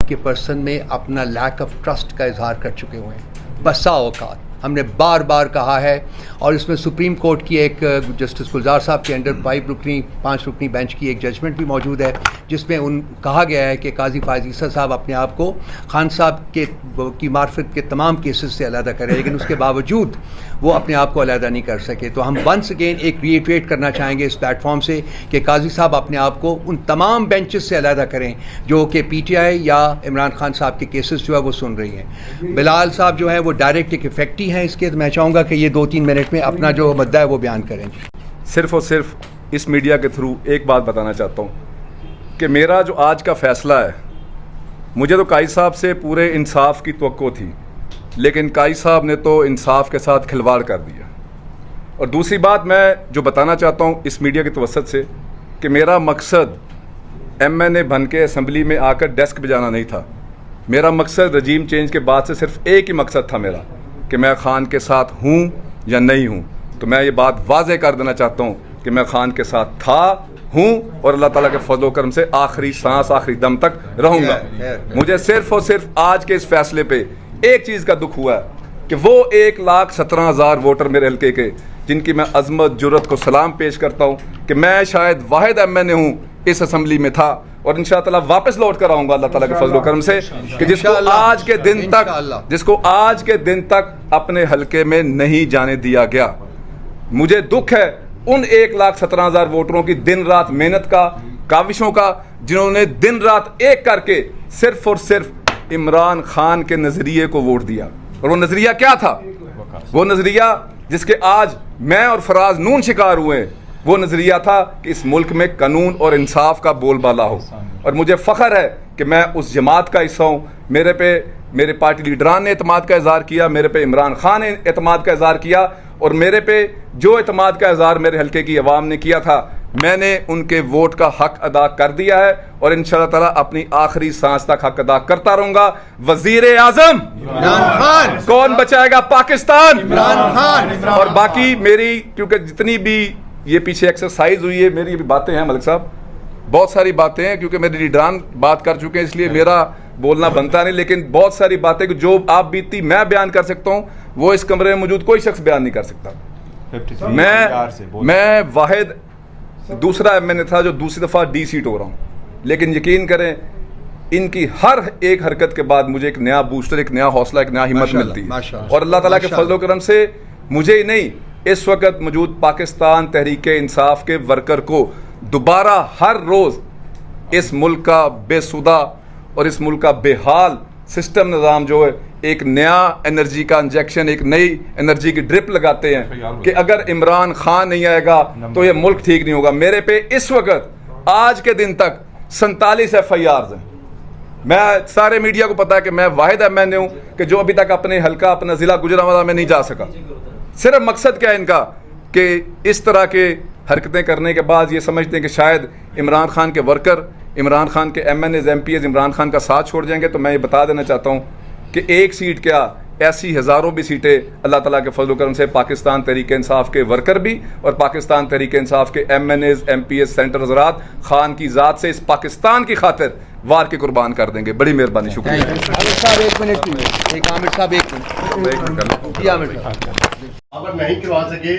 کے پرسن میں اپنا لیک آف ٹرسٹ کا اظہار کر چکے ہوئے ہیں. بسا اوقات ہم نے بار بار کہا ہے, اور اس میں سپریم کورٹ کی ایک جسٹس گلزار صاحب کے انڈر 5 رکنی بینچ کی ایک ججمنٹ بھی موجود ہے, جس میں کہا گیا ہے کہ قاضی فائز عیسیٰ صاحب اپنے آپ کو خان صاحب کی معرفت کے تمام کیسز سے علیحدہ کریں, لیکن اس کے باوجود وہ اپنے آپ کو علیحدہ نہیں کر سکے. تو ہم ونس اگین ایک ریٹریٹ کرنا چاہیں گے اس پلیٹ فارم سے کہ قاضی صاحب اپنے آپ کو ان تمام بینچز سے علیحدہ کریں جو کہ پی ٹی آئی یا عمران خان صاحب کے کیسز جو ہے وہ سن رہی ہیں. بلال صاحب جو ہیں وہ ڈائریکٹ ایک افیکٹی ہیں اس کے, تو میں چاہوں گا کہ یہ 2-3 منٹ میں اپنا جو مدعا ہے وہ بیان کریں. صرف اور صرف اس میڈیا کے تھرو ایک بات بتانا چاہتا ہوں کہ میرا جو آج کا فیصلہ ہے, مجھے تو قائد صاحب سے پورے انصاف کی توقع تھی, لیکن قائد صاحب نے تو انصاف کے ساتھ کھلواڑ کر دیا. اور دوسری بات میں جو بتانا چاہتا ہوں اس میڈیا کے توسط سے کہ میرا مقصد ایم این اے بن کے اسمبلی میں آ کر ڈیسک بجانا نہیں تھا. میرا مقصد رجیم چینج کے بعد سے صرف ایک ہی مقصد تھا میرا, کہ میں خان کے ساتھ ہوں یا نہیں ہوں. تو میں یہ بات واضح کر دینا چاہتا ہوں کہ میں خان کے ساتھ تھا, ہوں, اور اللہ تعالیٰ کے فضل و کرم سے آخری سانس آخری دم تک رہوں گا. مجھے صرف اور صرف آج کے اس فیصلے پہ ایک چیز کا دکھ ہوا ہے کہ وہ 1,17,000 ووٹر میرے حلقے کے, جن کی میں عظمت جرت کو سلام پیش کرتا ہوں کہ میں شاید واحد ایم این اے ہوں اس اسمبلی میں تھا, اور انشاءاللہ واپس لوٹ کر آؤں گا اللہ تعالیٰ کے فضل و کرم سے, کہ جس کو آج کے دن تک اپنے حلقے میں نہیں جانے دیا گیا. مجھے دکھ ہے ان 1,17,000 ووٹروں کی دن رات محنت کا, کاوشوں کا, جنہوں نے دن رات ایک کر کے صرف اور صرف عمران خان کے نظریے کو ووٹ دیا. اور وہ نظریہ کیا تھا؟ وہ نظریہ جس کے آج میں اور فراز نون شکار ہوئے, وہ نظریہ تھا کہ اس ملک میں قانون اور انصاف کا بول بالا ہو. اور مجھے فخر ہے کہ میں اس جماعت کا حصہ ہوں. میرے پارٹی لیڈران نے اعتماد کا اظہار کیا, میرے پہ عمران خان نے اعتماد کا اظہار کیا, اور میرے پہ جو اعتماد کا اظہار میرے حلقے کی عوام نے کیا تھا, میں نے ان کے ووٹ کا حق ادا کر دیا ہے, اور انشاءاللہ تعالیٰ اپنی آخری سانس تک حق ادا کرتا رہوں گا. وزیر اعظم عمران خان, کون بچائے گا پاکستان؟ عمران خان. اور باقی میری, کیونکہ جتنی بھی یہ پیچھے ایکسرسائز ہوئی ہے, میری بھی باتیں ہیں ملک صاحب, بہت ساری باتیں ہیں, کیونکہ میرے لیڈران بات کر چکے ہیں اس لیے میرا بولنا بنتا نہیں, لیکن بہت ساری باتیں جو آپ بیتی میں بیان کر سکتا ہوں وہ اس کمرے میں موجود کوئی شخص بیان نہیں کر سکتا. میں واحد دوسرا ایم این اے تھا جو دوسری دفعہ ڈی سیٹ ہو رہا ہوں, لیکن یقین کریں ان کی ہر ایک حرکت کے بعد مجھے ایک نیا بوسٹر, ایک نیا حوصلہ, ایک نیا ہمت ملتی ہے. اور اللہ تعالیٰ کے فضل و کرم سے مجھے ہی نہیں, اس وقت موجود پاکستان تحریک انصاف کے ورکر کو دوبارہ ہر روز اس ملک کا بے سودہ اور اس ملک کا بے حال سسٹم نظام جو ہے ایک نیا انرجی کا انجیکشن, ایک نئی انرجی کی ڈرپ لگاتے ہیں کہ اگر عمران خان نہیں آئے گا تو یہ ملک ٹھیک نہیں ہوگا. میرے پہ اس وقت آج کے دن تک 47 FIRs ہیں. میں سارے میڈیا کو پتا ہے کہ میں واحد ایم این اے ہوں کہ جو ابھی تک اپنے حلقہ, اپنا ضلع گجرانوالہ میں نہیں جا سکا. صرف مقصد کیا ہے ان کا کہ اس طرح کے حرکتیں کرنے کے بعد یہ سمجھتے ہیں کہ شاید عمران خان کے ورکر, عمران خان کے MNAs, MPAs Imran Khan کا ساتھ چھوڑ جائیں گے. تو میں یہ بتا دینا چاہتا ہوں کہ ایک سیٹ کیا, ایسی ہزاروں بھی سیٹیں اللہ تعالیٰ کے فضل و کرم سے پاکستان تحریک انصاف کے ورکر بھی اور پاکستان تحریک انصاف کے MNAs, MPAs, senator حضرات خان کی ذات سے اس پاکستان کی خاطر وار کے قربان کر دیں گے. بڑی مہربانی, شکریہ. اگر نہیں کروا سکے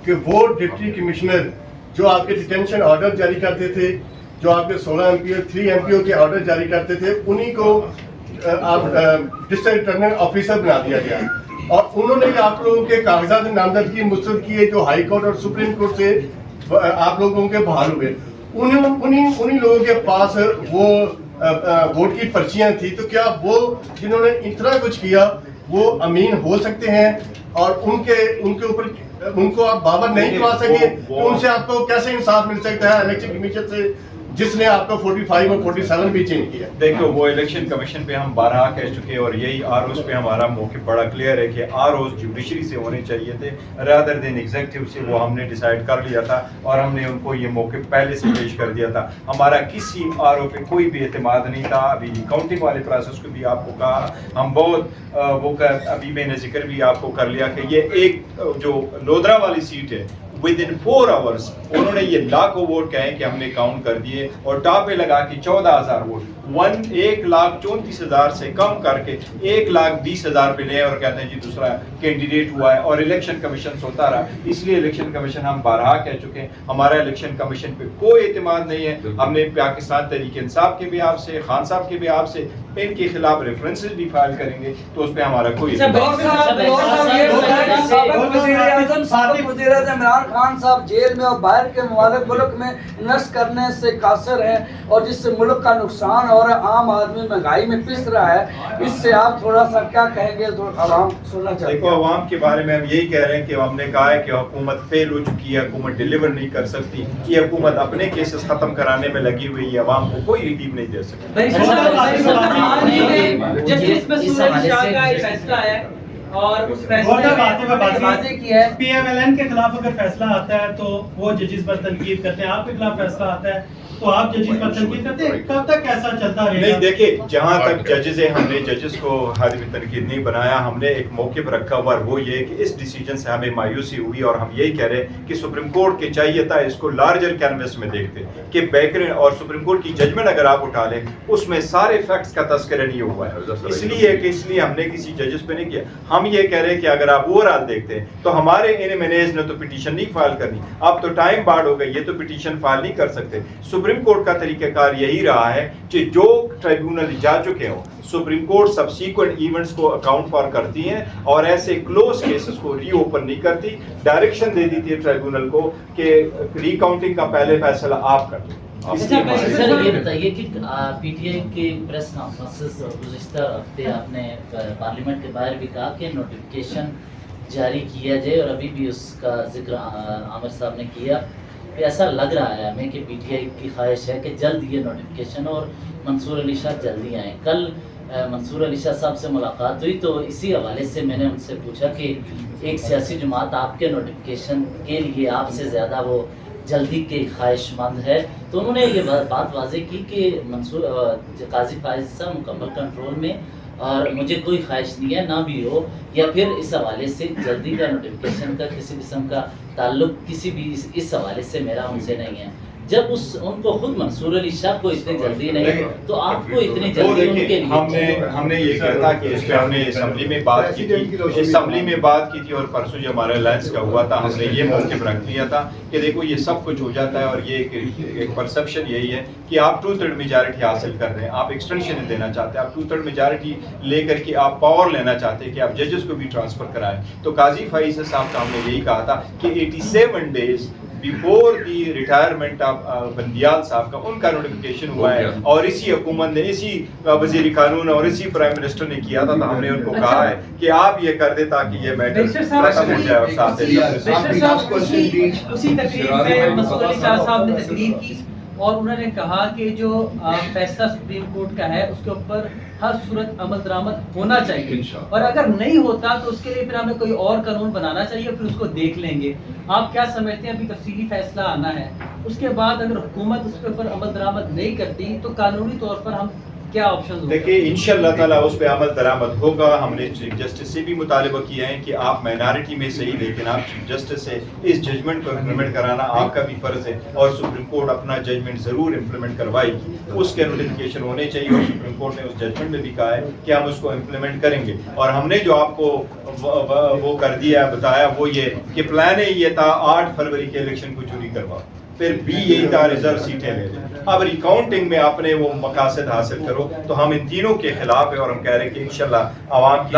کہ وہ ڈپٹی کمشنر جو آپ کے ڈیٹینشن آرڈر جاری کرتے تھے, جو آپ کے 16 MP اور 3 MP کے آرڈر جاری کرتے تھے, انہی کو آپ ڈسٹرکٹ ریٹرننگ آفیسر بنا دیا گیا, اور انہوں نے آپ لوگوں کے کاغذات نامزدگی مسترد کیے جو ہائی کورٹ اور سپریم کورٹ سے آپ لوگوں کے بحال ہوئے. انہی لوگوں کے پاس وہ ووٹ کی پرچیاں تھی. تو کیا وہ جنہوں نے اتنا کچھ کیا وہ امین ہو سکتے ہیں؟ اور ان کے اوپر ان کو آپ بابر نہیں کروا سکے تو ان سے آپ کو کیسے انصاف مل سکتا ہے الیکشن کمیشن سے جس نے آپ کو 45 اور 47 بھی چینج کیا؟ دیکھو, وہ الیکشن کمیشن پہ ہم بارہا کہہ چکے, اور یہی آر اوز پہ ہمارا موقف بڑا کلیئر ہے کہ آر اوز جوڈیشری سے ہونے چاہیے تھے رادر دین ایگزیکٹو سے. وہ ہم نے ڈیسائیڈ کر لیا تھا اور ہم نے ان کو یہ موقف پہلے سے پیش کر دیا تھا. ہمارا کسی آر او پہ کوئی بھی اعتماد نہیں تھا. ابھی کاؤنٹنگ والے پروسیس کو بھی آپ کو کہا, ہم بہت وہ ابھی میں نے ذکر بھی آپ کو کر لیا کہ یہ ایک جو لودھرا والی سیٹ ہے within 4 hours انہوں نے یہ لاکھوں ووٹ کہے کہ ہم نے کاؤنٹ کر دیے, اور ٹاپ پہ لگا کے 14,000 ووٹ. 1,34,000 سے کم کر کے 1,20,000 پہ لے اور کہتے ہیں جی دوسرا کینڈیڈیٹ ہوا ہے، اور الیکشن کمیشن سوتا رہا. اس لیے الیکشن کمیشن ہم بارہا کہہ چکے ہیں ہمارا الیکشن کمیشن پہ کوئی اعتماد نہیں ہے. ہم نے پاکستان تحریک انصاف کے بھی آپ سے، خان صاحب کے بھی آپ سے ان کے خلاف ریفرنسز بھی فائل کریں گے تو اس پہ ہمارا کوئی وزیر اعظم عمران خان صاحب جیل میں اور باہر کے ممالک ملک میں انویسٹ کرنے سے قاصر ہیں اور جس سے ملک کا نقصان اور عام آدمی مہنگائی میں پس رہا ہے. اس سے آپ تھوڑا سا کیا کہیں گے تو عوام سننا چاہتے ہیں. دیکھو عوام کے بارے میں ہم یہی کہہ رہے ہیں کہ ہم نے کہا ہے کہ حکومت فیل ہو چکی ہے، حکومت ڈیلیور نہیں کر سکتی، یہ حکومت اپنے کیسز ختم کرانے میں لگی ہوئی ہے، عوام کو کوئی ریلیف نہیں دے سکتی. جسٹس مسعود علی شاہ کا ایک فیصلہ ہے اور اس فیصلے میں واضح کیا ہے پی ایم ایل این کے خلاف اگر فیصلہ آتا ہے تو وہ ججز پر تنقید کرتے ہیں، آپ کے خلاف فیصلہ آتا ہے تو آپ ججز پر تنقید کرتے ہیں. کب تک ایسا چلتا رہے گا؟ نہیں دیکھیں، جہاں تک ججز ہیں ہم نے ججز کو ہر تنقید نہیں بنایا، ہم نے ایک موقف رکھا ہوا وہ یہ کہ اس ڈیسیجن سے ہمیں مایوسی ہوئی اور ہم یہی کہہ رہے ہیں کہ سپریم کورٹ کے چاہیے تھا اس کو لارجر کینوس میں دیکھتے کہ بیکر اور سپریم کورٹ کی ججمنٹ اگر آپ اٹھا لیں اس میں سارے فیکٹس کا تذکرہ نہیں ہوا ہے. اس لیے ہم نے کسی ججز پہ نہیں کیا. ہم یہ کہہ رہے ہیں کہ اگر آپ اوور آل دیکھتے ہیں تو ہمارے ان مینیج نے تو پٹیشن نہیں فائل کرنی، اب تو ٹائم بارڈ ہو گئی، یہ تو پٹیشن فائل نہیں کر سکتے. سپریم کورٹ کا طریقہ کار یہی رہا ہے کہ جو ٹرائبیونل جا چکے ہوں سپریم کورٹ سبسیکوینٹ ایونٹس کو اکاؤنٹ فار کرتی ہیں اور ایسے کلوز کیسز کو ری اوپن نہیں کرتی. ڈائریکشن دے دیتی ہے ٹرائبیونل کو کہ ری کاؤنٹنگ کا پہلے فیصلہ آپ کر لیں. سر یہ بتائیے کہ پی ٹی آئی کے پریس کانفرنسز گزشتہ ہفتے آپ نے پارلیمنٹ کے باہر بھی کہا کہ نوٹیفیکیشن جاری کیا جائے اور ابھی بھی اس کا ذکر عامر صاحب نے کیا کہ ایسا لگ رہا ہے ہمیں کہ پی ٹی آئی کی خواہش ہے کہ جلد یہ نوٹیفیکیشن اور منصور علی شاہ جلدی آئیں. کل منصور علی شاہ صاحب سے ملاقات ہوئی تو اسی حوالے سے میں نے ان سے پوچھا کہ ایک سیاسی جماعت آپ کے نوٹیفیکیشن کے لیے آپ سے زیادہ وہ جلدی کے خواہش مند ہے، تو انہوں نے یہ بات واضح کی کہ قاضی فائز صاحب مکمل کنٹرول میں اور مجھے کوئی خواہش نہیں ہے نہ بھی ہو، یا پھر اس حوالے سے جلدی کا نوٹیفیکیشن کا کسی قسم کا تعلق کسی بھی اس حوالے سے میرا ان سے نہیں ہے. جب ان کو خود منصور علی شاہ کو اتنی جلدی نہیں تو آپ کو اتنی جلدی ان کے لیے ہم نے یہ کہا تھا کہ اس پہ ہم نے اسمبلی میں بات کی تھی اور پرسوں جو ہمارا الائنس کا ہوا تھا ہم نے یہ موقف رکھ لیا تھا کہ دیکھو یہ سب کچھ ہو جاتا ہے اور یہ ایک پرسپشن یہی ہے کہ آپ 2/3 میجارٹی حاصل کر رہے ہیں، آپ ایکسٹینشن دینا چاہتے ہیں، آپ 2/3 میجارٹی لے کر کے آپ پاور لینا چاہتے ہیں کہ آپ ججز کو بھی ٹرانسفر کرائیں. تو قاضی فائز صاحب کا ہم نے یہی کہا تھا کہ 87 days before the retirement of Bandial صاحب کا ان کا نوٹیفیکیشن ہوا ہے اور اسی حکومت نے اسی وزیر قانون اور اسی پرائم منسٹر نے کیا تھا. تو ہم نے ان کو کہا ہے کہ آپ یہ کر دیں تاکہ یہ میٹر ختم ہو جائے. اور ساتھ اسی تقریر میں منصور علی شاہ صاحب نے تقریر کی اور انہوں نے کہا کہ جو فیصلہ سپریم کورٹ کا ہے اس کے اوپر ہر صورت عمل درآمد ہونا چاہیے اور اگر نہیں ہوتا تو اس کے لیے پھر ہمیں کوئی اور قانون بنانا چاہیے، پھر اس کو دیکھ لیں گے. آپ کیا سمجھتے ہیں؟ ابھی تفصیلی فیصلہ آنا ہے، اس کے بعد اگر حکومت اس کے اوپر عمل درآمد نہیں کرتی تو قانونی طور پر ہم کیا آپشن؟ دیکھیے انشاءاللہ تعالیٰ اس پہ عمل درآمد ہوگا. ہم نے چیف جسٹس سے بھی مطالبہ کیا ہے کہ آپ مائنارٹی میں صحیح لیکن آپ چیف جسٹس سے اس ججمنٹ کو امپلیمنٹ کرانا آپ کا بھی فرض ہے اور سپریم کورٹ اپنا ججمنٹ ضرور امپلیمنٹ کروائے گی. اس کے نوٹیفیکیشن ہونے چاہیے اور سپریم کورٹ نے اس ججمنٹ میں بھی کہا ہے کہ ہم اس کو امپلیمنٹ کریں گے. اور ہم نے جو آپ کو وہ کر دیا بتایا وہ یہ کہ پلان یہ تھا 8 فروری کے الیکشن کو چوری کروا، پھر بھی یہی تھا ریزرو سیٹیں لے لیں. اب ریکاؤنٹنگ میں آپ نے وہ مقاصد حاصل کرو تو ہم ان تینوں کے خلاف ہیں اور ہم کہہ رہے ہیں کہ انشاءاللہ عوام کی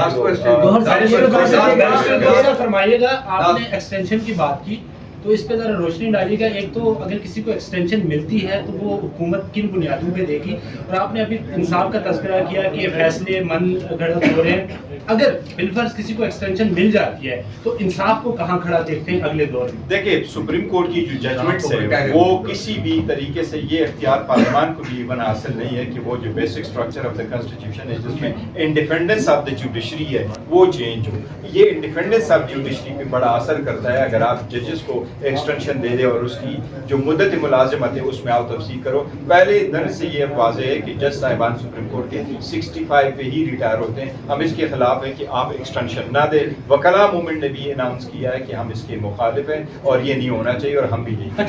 فرمائیے گا. آپ نے ایکسٹینشن کی بات کی تو اس پہ ذرا روشنی ڈالیے گا. ایک تو اگر کسی کو ایکسٹینشن ملتی ہے تو وہ حکومت کن بنیادوں پہ دے گی، اور آپ نے ابھی انصاف کا تذکرہ کیا کہ یہ فیصلے من گھڑت ہو رہے ہیں. اگر بالفرض کسی کو ایکسٹینشن مل جاتی ہے تو انصاف کو کہاں کھڑا دیکھتے ہیں اگلے دور میں؟ دیکھیں سپریم کورٹ کی جو ججمنٹس ہے وہ کسی بھی طریقے سے یہ اختیار پارلیمان کو بھی ایون حاصل نہیں ہے کہ وہ جو basic structure of the constitution ہے جس میں انڈیپینڈنس آف دا جوڈیشری ہے وہ چینج ہو. یہ انڈیپینڈنس آف جوڈیشری پہ بڑا اثر کرتا ہے. اگر آپ ججز کو ایکسٹینشن دے دیں اور اس کی جو مدت ملازمت ہے اس میں آپ تفصیل کرو. پہلے دن سے یہ واضح ہے کہ جج صاحبان سپریم کورٹ کے 65 پہ ہی ریٹائر ہوتے ہیں. ہم اس کے خلاف ہے کہ آپ ایکسٹینشن نہ دیں. وکلاء موومنٹ نے بھی اناؤنس کیا ہے کہ ہم اس کے مخالف ہیں اور یہ نہیں ہونا چاہیے اور ہم بھی یہی